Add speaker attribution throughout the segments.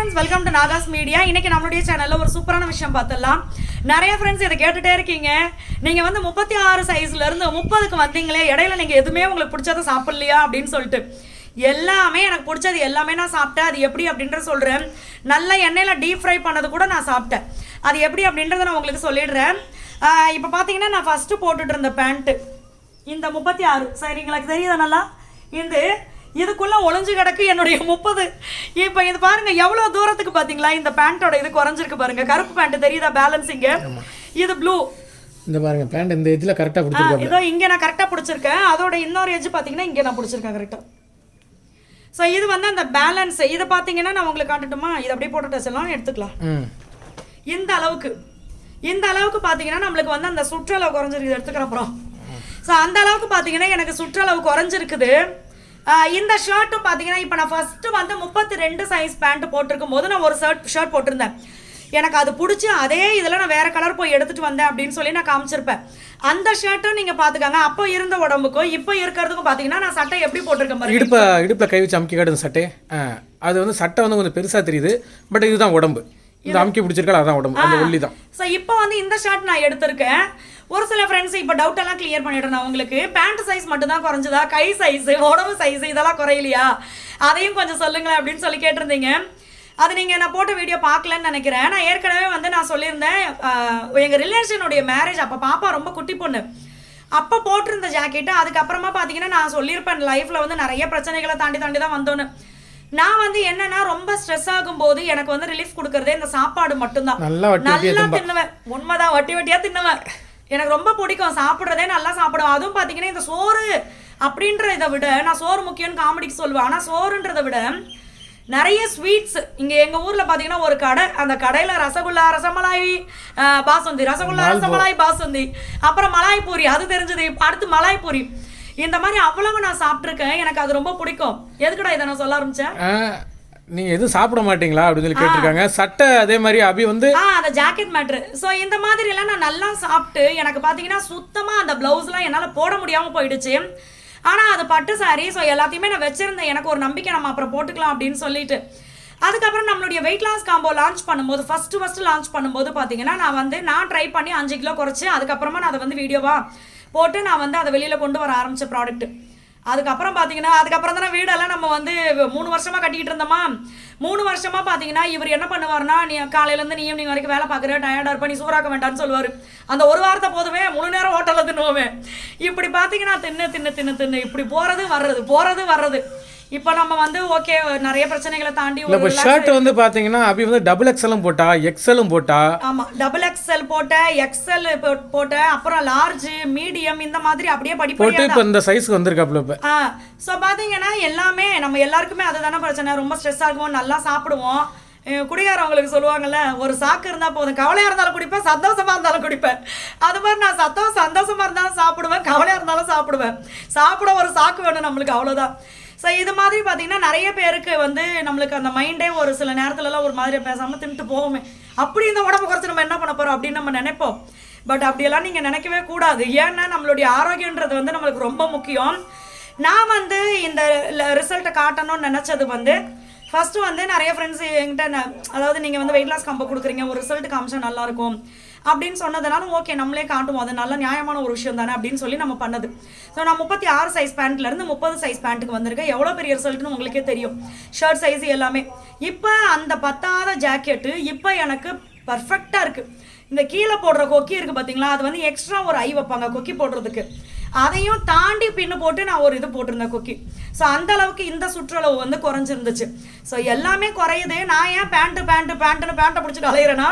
Speaker 1: Friends, welcome to Nahash media. இன்னைக்கு நம்மளுடைய சேனல்ல ஒரு சூப்பரான விஷயம் பார்த்துடலாம். நிறைய ஃப்ரெண்ட்ஸ் இதை கேட்டுட்டே இருக்கீங்க. நீங்க வந்து 36 சைஸ்ல இருந்து 30க்கு வந்தீங்களே, இடையில நீங்க எதுவுமே உங்களுக்கு பிடிச்சதை சாப்பிடலையா அப்படின்னு சொல்லிட்டு. எல்லாமே எனக்கு பிடிச்சது எல்லாமே நான் சாப்பிட்டேன். அது எப்படி அப்படின்றத சொல்றேன். நல்ல எண்ணெயில டீப் ஃப்ரை பண்ணது கூட நான் சாப்பிட்டேன். அது எப்படி அப்படின்றத நான் உங்களுக்கு சொல்லிடுறேன். இப்போ பார்த்தீங்கன்னா நான் ஃபர்ஸ்ட் போட்டுட்டு இருந்த பேண்ட்டு இந்த 36 சரிங்களுக்கு தெரியுதா நல்லா. இதுக்குள்ள ஒளிஞ்சு கிடக்கு என்னுடைய 30. இப்போ இது பாருங்க எவ்வளோ தூரத்துக்கு பார்த்தீங்களா. இந்த பேண்ட்டோட இது குறைஞ்சிருக்கு பாருங்க. கருப்பு பேண்ட் தெரியுதா பேலன்ஸிங்க. இது ப்ளூ.
Speaker 2: இந்த பாருங்க பேண்ட் இந்த எட்ஜில் கரெக்டாக பிடிச்சிருக்கேன்.
Speaker 1: இதோ இங்கே நான் கரெக்டாக பிடிச்சிருக்கேன். அதோட இன்னொரு எட்ஜ் பார்த்தீங்கன்னா இங்கே நான் பிடிச்சிருக்கேன் கரெக்டாக. ஸோ இது வந்து அந்த பேலன்ஸ். இதை பார்த்தீங்கன்னா நான் உங்களுக்கு காட்டட்டுமா. இதை அப்படியே போட்டு டச்செல்லாம் எடுத்துக்கலாம். இந்த அளவுக்கு பார்த்தீங்கன்னா நம்மளுக்கு வந்து அந்த சுற்றளவு குறைஞ்சிருக்கு. எடுத்துக்கிற அப்புறம் ஸோ அந்த அளவுக்கு பார்த்தீங்கன்னா எனக்கு சுற்றளவு குறைஞ்சிருக்குது. இந்த ஷர்ட்டும் பார்த்தீங்கன்னா இப்போ நான் ஃபஸ்ட்டு வந்து 32 சைஸ் பேண்ட் போட்டிருக்கும் போது நான் ஒரு ஷர்ட் போட்டிருந்தேன். எனக்கு அது பிடிச்சி அதே இதில் நான் வேறு கலர் போய் எடுத்துகிட்டு வந்தேன் அப்படின்னு சொல்லி நான் காமிச்சிருப்பேன். அந்த ஷர்ட்டும் நீங்கள் பார்த்துக்காங்க. அப்போ இருந்த உடம்புக்கும் இப்போ இருக்கிறதுக்கும் பார்த்தீங்கன்னா நான் சட்டை எப்படி போட்டிருக்கேன்.
Speaker 2: இடுப்பில் கை வச்சு அமுக்கி காட்டுது சட்டை. அது வந்து சட்டை வந்து கொஞ்சம் பெருசாக தெரியுது. பட் இதுதான் உடம்பு. இந்த அமுக்கி பிடிச்சிருக்கா அதான் உடம்பு, அந்த ஒல்லி தான்.
Speaker 1: ஸோ இப்போ வந்து இந்த ஷர்ட் நான் எடுத்திருக்கேன். ஒரு சில ஃப்ரெண்ட்ஸ் இப்போ டவுட் எல்லாம் கிளியர் பண்ணிடுறேன். நான் உங்களுக்கு பேண்ட் சைஸ் மட்டும் தான் குறைஞ்சதா, கை சைஸ், உடம்பு சைஸ் இதெல்லாம் குறையிலையா, அதையும் கொஞ்சம் சொல்லுங்களேன் அப்படின்னு சொல்லி கேட்டிருந்தீங்க. அது நீங்கள் நான் போட்ட வீடியோ பார்க்கலன்னு நினைக்கிறேன். நான் ஏற்கனவே வந்து நான் சொல்லியிருந்தேன் எங்கள் ரிலேஷனுடைய மேரேஜ் அப்போ பாப்பா ரொம்ப குட்டி பொண்ணு. அப்போ போட்டிருந்த ஜாக்கெட்டு அதுக்கப்புறமா பார்த்தீங்கன்னா நான் சொல்லியிருப்பேன் லைஃப்பில் வந்து நிறைய பிரச்சனைகளை தாண்டி தான் வந்தோன்னு. நான் வந்து என்னன்னா ரொம்ப ஸ்ட்ரெஸ் ஆகும்போது எனக்கு வந்து ரிலீஃப் கொடுக்கறதே இந்த சாப்பாடு மட்டும்தான். நல்லா தின்னுவேன். உண்மைதான், வட்டியா தின்னுவேன். எனக்கு ரொம்ப பிடிக்கும் சாப்பிட்றதே, நல்லா சாப்பிடுவேன். அதுவும் பார்த்தீங்கன்னா இந்த சோறு அப்படின்ற இதை விட நான் சோறு முக்கியம்னு காமெடிக்கு சொல்லுவேன். ஆனால் சோறுன்றதை விட நிறைய ஸ்வீட்ஸ் இங்கே எங்கள் ஊரில் பார்த்தீங்கன்னா ஒரு கடை, அந்த கடையில் ரசகுல்லா, ரசமலாய் பாசுந்தி, ரசகுல்லா ரசமலாய் பாசுந்தி, அப்புறம் மலாய் பூரி, அது தெரிஞ்சது. அடுத்து மலாய் பூரி, இந்த மாதிரி அவ்வளவு நான் சாப்பிட்ருக்கேன். எனக்கு அது ரொம்ப பிடிக்கும். எதுக்குடா இதை நான் சொல்ல ஆரம்பிச்சேன்.
Speaker 2: நீங்கள் எதுவும் சாப்பிட மாட்டீங்களா அப்படின்னு சொல்லி கேட்டிருக்காங்க. சட்டை அதே மாதிரி அபி வந்து
Speaker 1: அந்த ஜாக்கெட் மேட்ரு. ஸோ இந்த மாதிரிலாம் நான் நல்லா சாப்பிட்டு எனக்கு பார்த்தீங்கன்னா சுத்தமாக அந்த ப்ளவுஸ்லாம் என்னால் போட முடியாமல் போயிடுச்சு. ஆனால் அது பட்டு சாரி. ஸோ எல்லாத்தையுமே நான் வச்சுருந்தேன். எனக்கு ஒரு நம்பிக்கை நம்ம அப்புறம் போட்டுக்கலாம் அப்படின்னு சொல்லிட்டு. அதுக்கப்புறம் நம்மளுடைய வெயிட் லாஸ் காம்போ லான்ச் பண்ணும்போது ஃபஸ்ட்டு லான்ச் பண்ணும்போது பார்த்தீங்கன்னா நான் ட்ரை பண்ணி 5 கிலோ குறைச்சி அதுக்கப்புறமா நான் அதை வந்து வீடியோவாக போட்டு நான் வந்து அதை வெளியில் கொண்டு வர ஆரம்பித்த ப்ராடக்ட். அதுக்கப்புறம் பார்த்தீங்கன்னா அதுக்கப்புறம் தானே வீடெல்லாம் நம்ம வந்து 3 வருஷமாக கட்டிக்கிட்டு இருந்தோமா. 3 வருஷமாக பார்த்தீங்கன்னா இவர் என்ன பண்ணுவார்னா, நீ காலையிலேருந்து நீ ஈவினிங் வரைக்கும் வேலை பார்க்குற, டயர்டாக இருப்ப, நீ சூறாக்க வேண்டாம்னு சொல்லுவார். அந்த ஒரு வாரத்தை போதுமே முழு நேரம் ஹோட்டலில் தின்னுவோமே. இப்படி பார்த்தீங்கன்னா தின்னு இப்படி போகிறது வர்றது. இப்போ நம்ம வந்து ஓகே நிறைய பிரச்சனைகளை தாண்டி
Speaker 2: ஒரு ஷர்ட் வந்து பாத்தீங்கன்னா அபி வந்து டபுள் எக்ஸ்எலும் போட்டா, எக்ஸ்எலும் போட்டா. ஆமா,
Speaker 1: டபுள் எக்ஸ்எல் போட்டேன், எக்ஸ்எல் போட்டேன், அப்புறம் லார்ஜ், மீடியம், இந்த மாதிரி அப்படியே
Speaker 2: போட்டு இப்போ இந்த சைஸ்க்கு வந்திருக்காப்ல இப்போ.
Speaker 1: ஸோ பாத்தீங்கன்னா எல்லாமே நம்ம எல்லாருக்குமே அதுதானே பிரச்சனை. ரொம்ப ஸ்ட்ரெஸ் ஆகும், நல்லா சாப்பிடுவோம். குடிகாரவங்களுக்கு சொல்லுவாங்கல்ல, ஒரு சாக்கு இருந்தால் போதும், கவலையாக இருந்தாலும் குடிப்பேன், சந்தோஷமாக இருந்தாலும் குடிப்பேன். அது மாதிரி நான் சந்தோஷமாக இருந்தாலும் சாப்பிடுவேன், கவலையாக இருந்தாலும் சாப்பிடுவேன். சாப்பிட ஒரு சாக்கு வேணும் நம்மளுக்கு, அவ்வளோதான். ஸோ இது மாதிரி பார்த்தீங்கன்னா நிறைய பேருக்கு வந்து நம்மளுக்கு அந்த மைண்டே ஒரு சில நேரத்துலலாம் ஒரு மாதிரி பேசாமல் தின்ட்டு போவோமே. அப்படி இந்த உடம்பு குறைச்சி நம்ம என்ன பண்ண போகிறோம் அப்படின்னு நம்ம நினைப்போம். பட் அப்படியெல்லாம் நீங்கள் நினைக்கவே கூடாது. ஏன்னா நம்மளுடைய ஆரோக்கியன்றது வந்து நம்மளுக்கு ரொம்ப முக்கியம். நான் வந்து இந்த ரிசல்ட்டை காட்டணும்னு நினச்சது வந்து ஃபஸ்ட்டு வந்து நிறைய ஃப்ரெண்ட்ஸ் என்கிட்ட அதாவது நீங்கள் வந்து வெயிட் லாஸ் காம்போ கொடுக்குறீங்க, ஒரு ரிசல்ட் காமிச்சா நல்லாயிருக்கும் அப்படின்னு சொன்னதுனால ஓகே நம்மளே காட்டுவோம், அது நல்ல நியாயமான ஒரு விஷயம் தானே அப்படின்னு சொல்லி நம்ம பண்ணது. ஸோ நான் 36 சைஸ் பேண்ட்லேருந்து 30 சைஸ் பேண்ட்டுக்கு வந்திருக்கேன். எவ்வளோ பெரிய ரிசல்ட்னு உங்களுக்கே தெரியும். ஷர்ட் சைஸ் எல்லாமே. இப்போ அந்த பத்தாத ஜாக்கெட்டு இப்போ எனக்கு பர்ஃபெக்டாக இருக்குது. இந்த கீழே போடுற கொக்கி இருக்குது பார்த்தீங்களா, அது வந்து எக்ஸ்ட்ரா ஒரு ஐ வைப்பாங்க கொக்கி போடுறதுக்கு. அதையும் தாண்டி பின்னு போட்டு நான் ஒரு இது போட்டிருந்தேன் கொக்கி. ஸோ அந்த அளவுக்கு இந்த சுற்றளவு வந்து குறைஞ்சிருந்துச்சு. ஸோ எல்லாமே குறையுது. நான் ஏன் பேண்ட்டை பிடிச்சிட்டு அலையிறேன்னா,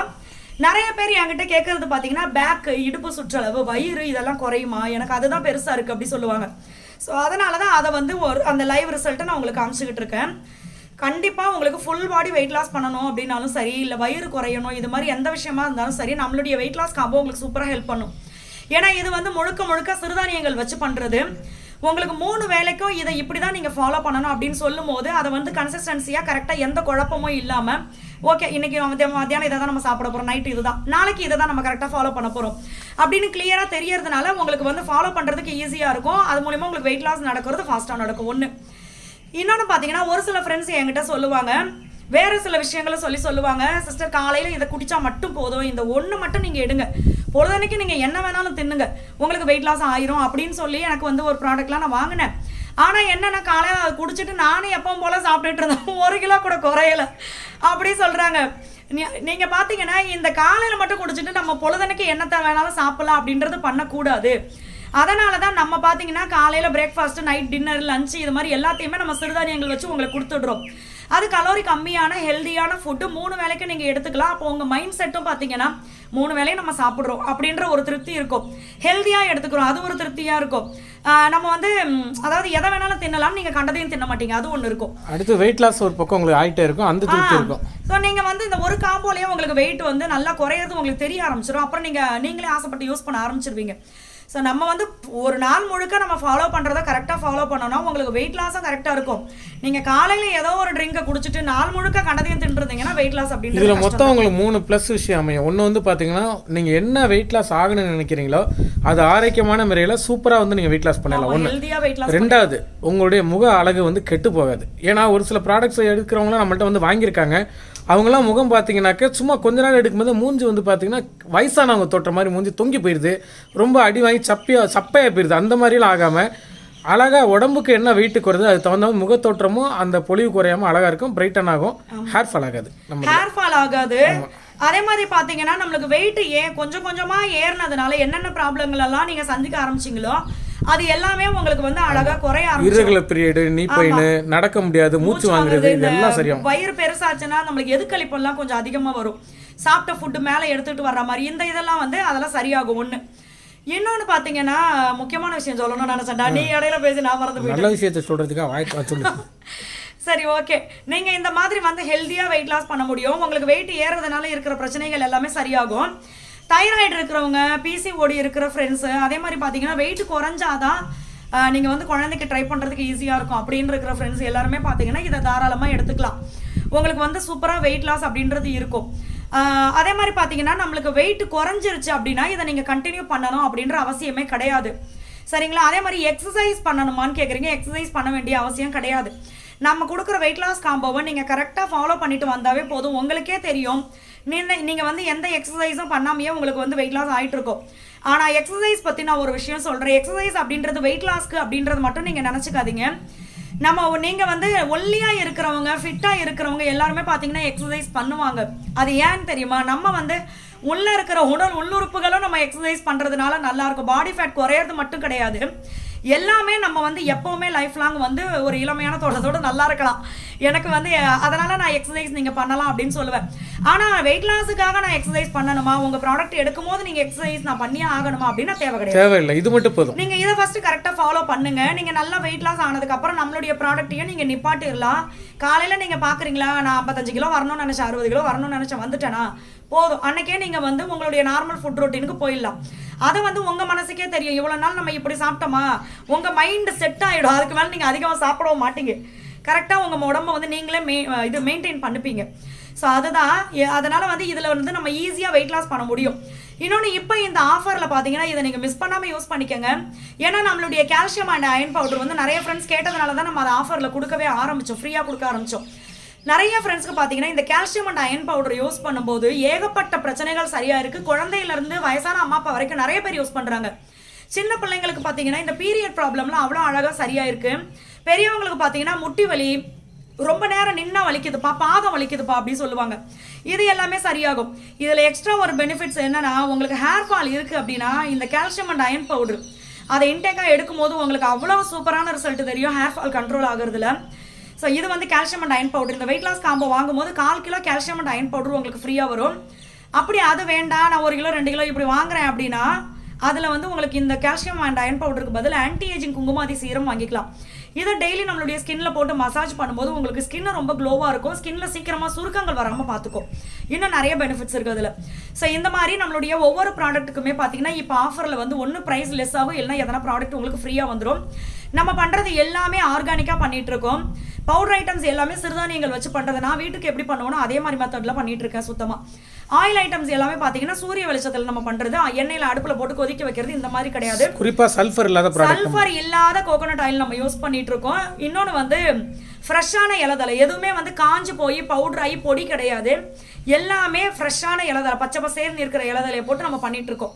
Speaker 1: நிறைய பேர் என்கிட்ட கேட்கறது பார்த்தீங்கன்னா பேக், இடுப்பு சுற்றளவு, வயிறு இதெல்லாம் குறையுமா, எனக்கு அதுதான் பெருசாக இருக்குது அப்படி சொல்லுவாங்க. ஸோ அதனால தான் அதை வந்து அந்த லைவ் ரிசல்ட்டை நான் உங்களுக்கு காமிச்சிக்கிட்டு இருக்கேன். கண்டிப்பாக உங்களுக்கு ஃபுல் பாடி வெயிட் லாஸ் பண்ணணும் அப்படின்னாலும் சரி, இல்லை வயிறு குறையணும், இது மாதிரி எந்த விஷயமா இருந்தாலும் சரி, நம்மளுடைய வெயிட் லாஸ் காம்போ உங்களுக்கு சூப்பராக ஹெல்ப் பண்ணும். ஏன்னா இது வந்து முழுக்க சிறுதானியங்கள் வச்சு பண்ணுறது. உங்களுக்கு 3 வேளைக்கும் இதை இப்படி தான் நீங்கள் ஃபாலோ பண்ணணும் அப்படின்னு சொல்லும் போது அதை வந்து கன்சிஸ்டன்சியாக கரெக்டாக எந்த குழப்பமும் இல்லாமல் ஓகே இன்றைக்கி மத்தியானம் இதை தான் நம்ம சாப்பிட போகிறோம், நைட்டு இது தான், நாளைக்கு இதை தான் நம்ம கரெக்டாக ஃபாலோ பண்ண போகிறோம் அப்படின்னு கிளியராக தெரியறதுனால உங்களுக்கு வந்து ஃபாலோ பண்ணுறதுக்கு ஈஸியாக இருக்கும். அது மூலிமா உங்களுக்கு வெயிட் லாஸ் நடக்கிறது ஃபாஸ்ட்டாக நடக்கும். ஒன்று. இன்னொன்று பார்த்தீங்கன்னா ஒரு சில ஃப்ரெண்ட்ஸ் என்கிட்ட சொல்லுவாங்க, வேறு சில விஷயங்களை சொல்லுவாங்க. சிஸ்டர் காலையில் இதை குடித்தா மட்டும் போதும், இந்த ஒன்று மட்டும் நீங்கள் எடுங்க, பொழுதன்னைக்கு நீங்கள் என்ன வேணாலும் தின்னுங்க, உங்களுக்கு வெயிட் லாஸ் ஆயிரும் அப்படின்னு சொல்லி எனக்கு வந்து ஒரு ப்ராடக்ட்லாம் நான் வாங்கினேன். ஆனால் என்னென்ன காலையில் அதை குடிச்சிட்டு நானும் எப்பவும் போல் சாப்பிட்டுட்டு இருந்தேன், 1 கிலோ கூட குறையலை அப்படி சொல்கிறாங்க. நீங்கள் பார்த்தீங்கன்னா இந்த காலையில் மட்டும் குடிச்சிட்டு நம்ம பொழுதன்னைக்கு என்னத்தை வேணாலும் சாப்பிடலாம் அப்படின்றது பண்ணக்கூடாது. அதனால தான் நம்ம பார்த்தீங்கன்னா காலையில் பிரேக்ஃபாஸ்ட்டு, நைட் டின்னர், லஞ்சு இது மாதிரி எல்லாத்தையுமே நம்ம சிறுதானியங்கள் வச்சு உங்களுக்கு கொடுத்துட்றோம். அது கலோரி கம்மியான ஹெல்தியான ஃபுட்டு 3 வேளைக்கு நீங்கள் எடுத்துக்கலாம். அப்போ உங்கள் மைண்ட் செட்டும் பார்த்தீங்கன்னா 3 வேளையும் நம்ம சாப்பிட்றோம் அப்படின்ற ஒரு திருப்தி இருக்கும், ஹெல்த்தியாக எடுத்துக்கிறோம், அது ஒரு திருப்தியாக இருக்கும். நம்ம வந்து அதாவது எதை வேணாலும் தின்னலாம், நீங்கள் கண்டதையும் தின்ன மாட்டீங்க, அது ஒன்று இருக்கும்.
Speaker 2: அடுத்து வெயிட் லாஸ் ஒரு பக்கம் உங்களுக்கு ஆகிட்டே இருக்கும், அந்த திருப்தி இருக்கும்.
Speaker 1: ஸோ நீங்கள் வந்து இந்த ஒரு காம்போலேயே உங்களுக்கு வெயிட் வந்து நல்லா குறையிறது உங்களுக்கு தெரிய ஆரம்பிச்சிடும். அப்புறம் நீங்களே ஆசைப்பட்டு யூஸ் பண்ண ஆரம்பிச்சிருவீங்க. ஸோ நம்ம வந்து ஒரு நாள் முழுக்க நம்ம ஃபாலோ பண்ணுறதை கரெக்டாக ஃபாலோ பண்ணோன்னா உங்களுக்கு வெயிட் லாஸும் கரெக்டாக இருக்கும். நீங்கள் காலையில் ஏதோ ஒரு ட்ரிங்கை குடிச்சிட்டு நாள் முழுக்க கண்டதையும் தின்றுருந்தீங்கன்னா வெயிட் லாஸ் அப்படின்றது
Speaker 2: இதில் மொத்தம் உங்களுக்கு 3 ப்ளஸ் விஷயம் அமையும். ஒன்று வந்து பார்த்தீங்கன்னா நீங்கள் என்ன வெயிட் லாஸ் ஆகணும்னு நினைக்கிறீங்களோ அது ஆரோக்கியமான முறையில் சூப்பராக வந்து நீங்கள் வெயிட் லாஸ் பண்ணலாம். ஒன்று.
Speaker 1: ஹெல்தியாக வெயிட் லாஸ்.
Speaker 2: ரெண்டாவது, உங்களுடைய முக அழகு வந்து கெட்டு போகாது. ஏன்னா ஒரு சில ப்ராடக்ட்ஸ் எடுக்கிறவங்களாம் நம்மள்ட்ட வந்து வாங்கியிருக்காங்க, அவங்களாம் முகம் பார்த்தீங்கன்னாக்க சும்மா கொஞ்ச நாள் எடுக்கும்போது மூஞ்சி வந்து பார்த்தீங்கன்னா வயசானவங்க தொட்டுற மாதிரி மூஞ்சி தொங்கி போயிடுது, ரொம்ப அடி வாங்கி சப்பையாக போயிடுது. அந்த மாதிரிலாம் ஆகாமல் அழகாக உடம்புக்கு என்ன வெயிட் குறையுது அது தகுந்த முகத்தோற்றமும் அந்த பொலிவு குறையாமல் அழகாக இருக்கும், பிரைட்டன் ஆகும், ஹேர் ஃபால் ஆகாது.
Speaker 1: ஹேர் ஃபால் ஆகாது. அதே மாதிரி பார்த்தீங்கன்னா நம்மளுக்கு வெயிட் கொஞ்சம் கொஞ்சமாக ஏறினதுனால என்னென்ன ப்ராப்ளங்கள் எல்லாம் நீங்கள் சந்திக்க ஆரம்பிச்சிங்களோ அது எல்லாமே உங்களுக்கு வந்து அழகா குறைய ஆரம்பிச்சு.
Speaker 2: irregular period, நீ பெயின், நடக்க முடியாது, மூச்சு வாங்குறது, இதெல்லாம் சரியாகும்.
Speaker 1: வயிறு பெருசாச்சுன்னா நம்மளுக்கு எதுக்களிப்பெல்லாம் கொஞ்சம் அதிகமாக வரும், சாப்பிட்ட ஃபுட்டு மேலே எடுத்துகிட்டு வர்ற மாதிரி இதெல்லாம் வந்து அதெல்லாம் சரியாகும். ஒன்று. இன்னொன்று பார்த்தீங்கன்னா முக்கியமான விஷயம் சொல்லணும்னு நினச்சேன்டா, நீ இடையில பேசி நான் மறந்து போயிட்டேன்.
Speaker 2: நல்ல விஷயத்தை சொல்கிறதுக்காக வாய்ப்பு சொல்லு.
Speaker 1: சரி, ஓகே. நீங்கள் இந்த மாதிரி வந்து ஹெல்த்தியாக வெயிட் லாஸ் பண்ண முடியும். உங்களுக்கு வெயிட் ஏறுறதுனால இருக்கிற பிரச்சனைகள் எல்லாமே சரியாகும். தைராய்டு இருக்கிறவங்க, பிசிஓடி இருக்கிற ஃப்ரெண்ட்ஸு, அதே மாதிரி பார்த்தீங்கன்னா வெயிட் குறைஞ்சாதான் நீங்கள் வந்து குழந்தைக்கு ட்ரை பண்ணுறதுக்கு ஈஸியாக இருக்கும் அப்படின்னு இருக்கிற ஃப்ரெண்ட்ஸ் எல்லாருமே பார்த்தீங்கன்னா இதை தாராளமாக எடுத்துக்கலாம். உங்களுக்கு வந்து சூப்பராக வெயிட் லாஸ் அப்படின்றது இருக்கும். அதே மாதிரி பார்த்தீங்கன்னா நம்மளுக்கு வெயிட் குறைஞ்சிருச்சு அப்படின்னா இதை நீங்கள் கண்டினியூ பண்ணணும் அப்படின்ற அவசியமே கிடையாது. சரிங்களா? அதே மாதிரி எக்ஸசைஸ் பண்ணணுமான்னு கேட்குறீங்க. எக்ஸசைஸ் பண்ண வேண்டிய அவசியம் கிடையாது. நம்ம கொடுக்குற வெயிட் லாஸ் காம்போவை நீங்கள் கரெக்டாக ஃபாலோ பண்ணிட்டு வந்தாவே போதும். உங்களுக்கே தெரியும் நீங்கள் வந்து எந்த எக்ஸசைஸும் பண்ணாமையே உங்களுக்கு வந்து வெயிட் லாஸ் ஆகிட்டு இருக்கும். ஆனால் எக்ஸசைஸ் பற்றி நான் ஒரு விஷயம் சொல்கிறேன். எக்ஸசைஸ் அப்படின்றது வெயிட் லாஸ்க்கு அப்படின்றது மட்டும் நீங்கள் நினச்சிக்காதீங்க. நீங்கள் வந்து ஒல்லியாக இருக்கிறவங்க, ஃபிட்டாக இருக்கிறவங்க எல்லாருமே பார்த்தீங்கன்னா எக்ஸசைஸ் பண்ணுவாங்க. அது ஏன்னு தெரியுமா? நம்ம வந்து உள்ளே இருக்கிற உள்ளுறுப்புகளும் நம்ம எக்ஸசைஸ் பண்ணுறதுனால நல்லாயிருக்கும். பாடி ஃபேட் குறையிறது மட்டும் கிடையாது, எல்லாமே நம்ம வந்து எப்போவுமே லைஃப் லாங் வந்து ஒரு இளமையான தோட்டத்தோடு நல்லா இருக்கலாம். எனக்கு வந்து அதனால் நான் எக்ஸசைஸ் நீங்கள் பண்ணலாம் அப்படின்னு சொல்லுவேன். ஆனால் வெயிட் லாஸுக்காக நான் எக்ஸசைஸ் பண்ணணுமா, உங்கள் ப்ராடக்ட் எடுக்கும் போது நீங்கள் எக்ஸசைஸ் நான் பண்ணியே ஆகணுமா அப்படின்னா தேவையில்லை. இது மட்டும் போதும். நீங்கள் இதை ஃபஸ்ட்டு கரெக்டாக ஃபாலோ பண்ணுங்கள். நீங்கள் நல்லா வெயிட் லாஸ் ஆனதுக்கப்புறம் நம்மளுடைய ப்ராடக்ட்டையும் நீங்கள் நிப்பாட்டிடலாம். காலையில் நீங்கள் பார்க்குறீங்களா, நான் 55 கிலோ வரணும்னு நினச்சேன், 60 கிலோ வரணும்னு நினச்சேன், வந்துட்டேனா போதும், அன்னைக்கே நீங்கள் வந்து உங்களுடைய நார்மல் ஃபுட் ரொட்டீனுக்கு போயிடலாம். அதை வந்து உங்கள் மனசுக்கே தெரியும், இவ்வளோ நாள் நம்ம இப்படி சாப்பிட்டோமா, உங்கள் மைண்டு செட் ஆகிடும். அதுக்கு மேலே நீங்கள் அதிகமாக சாப்பிடவும் மாட்டீங்க. கரெக்டாக உங்கள் உடம்பை வந்து நீங்களே மெயின்டைன் பண்ணிப்பீங்க. ஸோ அதுதான், அதனால் வந்து இதில் வந்து நம்ம ஈஸியாக வெயிட் லாஸ் பண்ண முடியும். இன்னொன்று, இப்போ இந்த ஆஃபரில் பார்த்தீங்கன்னா இதை நீங்கள் மிஸ் பண்ணாமல் யூஸ் பண்ணிக்கோங்க. ஏன்னா நம்மளுடைய கால்சியம் அண்ட் அயன் பவுடர் வந்து நிறைய ஃப்ரெண்ட்ஸ் கேட்டதுனால தான் நம்ம அதை ஆஃபரில் கொடுக்கவே ஆரம்பித்தோம், ஃப்ரீயாக கொடுக்க ஆரம்பித்தோம். நிறைய ஃப்ரெண்ட்ஸ்க்கு பார்த்தீங்கன்னா இந்த calcium and iron powder use பண்ணும்போது ஏகப்பட்ட பிரச்சனைகள் சரியாக இருக்குது. குழந்தையிலேருந்து வயசான அம்மா அப்பா வரைக்கும் நிறைய பேர் யூஸ் பண்ணுறாங்க. சின்ன பிள்ளைங்களுக்கு பார்த்தீங்கன்னா இந்த பீரியட் ப்ராப்ளம்லாம் அவ்வளோ அழகாக சரியாக இருக்குது. பெரியவங்களுக்கு பார்த்தீங்கன்னா முட்டி வலி, ரொம்ப நேரம் நின்னா வலிக்குதுப்பா, பாதம் வலிக்குதுப்பா அப்படின்னு சொல்லுவாங்க. இது எல்லாமே சரியாகும். இதில் எக்ஸ்ட்ரா ஒரு பெனிஃபிட்ஸ் என்னன்னா, உங்களுக்கு ஹேர் ஃபால் இருக்குது அப்படின்னா இந்த கால்சியம் அண்ட் அயன் பவுடர் அதை இன்டேக்காக எடுக்கும்போது உங்களுக்கு அவ்வளோ சூப்பரான ரிசல்ட் தெரியும் ஹேர் ஃபால் கண்ட்ரோல் ஆகுறதுல. ஸோ இது வந்து கால்சியம் அண்ட் அயன் பவுடர். இந்த வெயிட் லாஸ் காம்போ வாங்கும்போது 4 kilo calcium and iron powder உங்களுக்கு ஃப்ரீயாக வரும். அப்படி அது வேண்டாம், நான் 1 கிலோ 2 கிலோ இப்படி வாங்குறேன் அப்படின்னா அதில் வந்து உங்களுக்கு இந்த கால்சியம் அண்ட் அயன் பவுடருக்கு பதில் ஆன்டி ஏஜிங் குங்குமாதி சீரம் வாங்கிக்கலாம். இதை டெய்லி நம்மளுடைய ஸ்கின்ல போட்டு மசாஜ் பண்ணும்போது உங்களுக்கு ஸ்கின் ரொம்ப க்ளோவாக இருக்கும். ஸ்கின்ல சீக்கிரமாக சுருக்கங்கள் வராமல் பார்த்துக்கும். இன்னும் நிறைய பெனிஃபிட்ஸ் இருக்குது அதில். ஸோ இந்த மாதிரி நம்மளுடைய ஒவ்வொரு ப்ராடக்ட்டுக்குமே பார்த்தீங்கன்னா இப்போ ஆஃபரில் வந்து ஒன்று ப்ரைஸ் லெஸ் ஆகும், இல்லைனா எதனா ப்ராடக்ட் உங்களுக்கு ஃப்ரீயாக வந்துடும். நம்ம பண்ணுறது எல்லாமே ஆர்கானிக்காக பண்ணிகிட்டு இருக்கோம். பவுடர் ஐட்டம்ஸ் எல்லாமே சிறுதானியங்கள் வச்சு பண்ணுறது. நான் வீட்டுக்கு எப்படி பண்ணுவோனோ அதே மாதிரி மெத்தடில் பண்ணிகிட்டு இருக்கேன் சுத்தமாக. ஆயில் ஐட்டம்ஸ் எல்லாமே பார்த்தீங்கன்னா சூரிய வெளிச்சத்தில் நம்ம பண்ணுறது, எண்ணெயில் அடுப்பில் போட்டு கொதிக்க வைக்கிறது இந்த மாதிரி கிடையாது.
Speaker 2: குறிப்பாக சல்ஃபர் இல்லாத ப்ராடக்ட்,
Speaker 1: சல்ஃபர் இல்லாத கோகோனட் ஆயில் நம்ம யூஸ் பண்ணிட்டு இருக்கோம். இன்னொன்று வந்து ஃப்ரெஷ்ஷான இலதலை, எதுவுமே வந்து காஞ்சு போய் பவுடர் ஆகி பொடி கிடையாது. எல்லாமே ஃப்ரெஷ்ஷான இலதலை, பச்சை பசேர்னு இருக்கிற இலதலையை போட்டு நம்ம பண்ணிட்டு இருக்கோம்.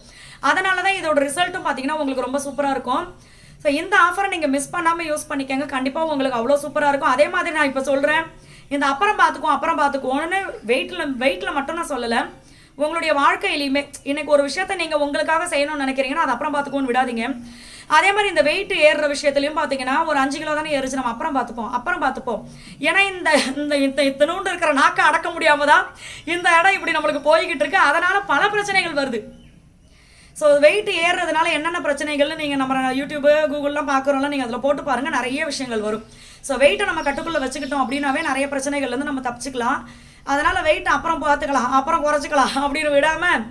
Speaker 1: அதனால தான் இதோட ரிசல்ட்டும் பார்த்தீங்கன்னா உங்களுக்கு ரொம்ப சூப்பராக இருக்கும். ஸோ இந்த ஆஃபரை நீங்கள் மிஸ் பண்ணாமல் யூஸ் பண்ணிக்கோங்க, கண்டிப்பாக உங்களுக்கு அவ்வளோ சூப்பராக இருக்கும். அதே மாதிரி நான் இப்போ சொல்கிறேன், இந்த அப்புறம் பார்த்துக்குவோம்னு வெயிட்டில் மட்டும் நான் சொல்லலை, உங்களுடைய வாழ்க்கையிலையுமே இன்னைக்கு ஒரு விஷயத்த நீங்கள் உங்களுக்காக செய்யணும்னு நினைக்கிறீங்கன்னா அது அப்புறம் பார்த்துக்கோன்னு விடாதீங்க. அதே மாதிரி இந்த வெயிட் ஏறுற விஷயத்துலையும் பார்த்தீங்கன்னா ஒரு 5 கிலோ தானே ஏறிச்சு, நம்ம அப்புறம் பார்த்துப்போம். ஏன்னா இந்த இத்தனூண்டு இருக்கிற நாக்கை அடக்க முடியாம தான் இந்த இடம் இப்படி நம்மளுக்கு போய்கிட்டு இருக்கு. அதனால பல பிரச்சனைகள் வருது. ஸோ வெயிட் ஏறுறதுனால என்னென்ன பிரச்சனைகள்னு நீங்கள் நம்ம யூடியூபு கூகுள்லாம் பார்க்குறோம்ல, நீங்கள் அதில் போட்டு பாருங்கள், நிறைய விஷயங்கள் வரும். ஸோ வெயிட்டை நம்ம கட்டுக்குள்ளே வச்சுக்கிட்டோம் அப்படின்னாவே நிறைய பிரச்சனைகள்லேருந்து நம்ம தப்பிச்சுக்கலாம். அதனால் வெயிட் அப்புறம் பார்த்துக்கலாம், அப்புறம் குறைச்சிக்கலாம் அப்படின்னு விடாமல்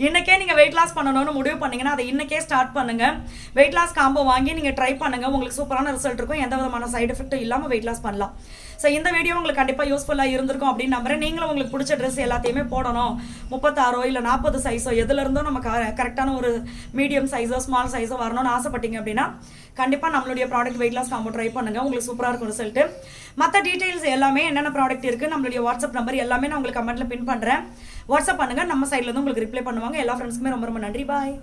Speaker 1: இன்றைக்கே நீங்கள் வெயிட் லாஸ் பண்ணணும்னு முடிவு பண்ணிங்கன்னா அதை இன்றைக்கே ஸ்டார்ட் பண்ணுங்கள். வெயிட் லாஸ் காம்போ வாங்கி நீங்கள் ட்ரை பண்ணுங்கள், உங்களுக்கு சூப்பரான ரிசல்ட் இருக்கும். எந்த விதமான சைடு எஃபெக்ட்டும் இல்லாமல் வெயிட் லாஸ் பண்ணலாம். ஸோ இந்த வீடியோ உங்களுக்கு கண்டிப்பாக யூஸ்ஃபுல்லாக இருந்திருக்கும் அப்படின்னு நம்புறேன். நீங்களும் உங்களுக்கு பிடிச்ச ட்ரெஸ் எல்லாத்தையுமே போடணும், 36 இல்லை 40 சைஸோ எதுலேருந்தோ நம்ம கரெக்டான ஒரு மீடியம் சைஸோ ஸ்மால் சைஸோ வரணும்னு ஆசைப்பட்டீங்க அப்படின்னா கண்டிப்பாக நம்மளுடைய product weight loss combo try பண்ணுங்கள், உங்களுக்கு சூப்பராக இருக்கும் ரிசல்ட்டு. மற்ற டீட்டெயில்ஸ் எல்லாமே என்னென்ன ப்ராடக்ட் இருக்குது, நம்மளுடைய வாட்ஸ்அப் நம்பர் எல்லாமே நான் உங்களுக்கு கமெண்ட்டில் பின் பண்ணுறேன். வாட்ஸ்அப் பண்ணுங்கள், நம்ம சைட்லேருந்து உங்களுக்கு ரிப்ளை பண்ணுவாங்க. எல்லா ஃப்ரெண்ட்ஸ்க்குமே ரொம்ப ரொம்ப நன்றி. பாய்.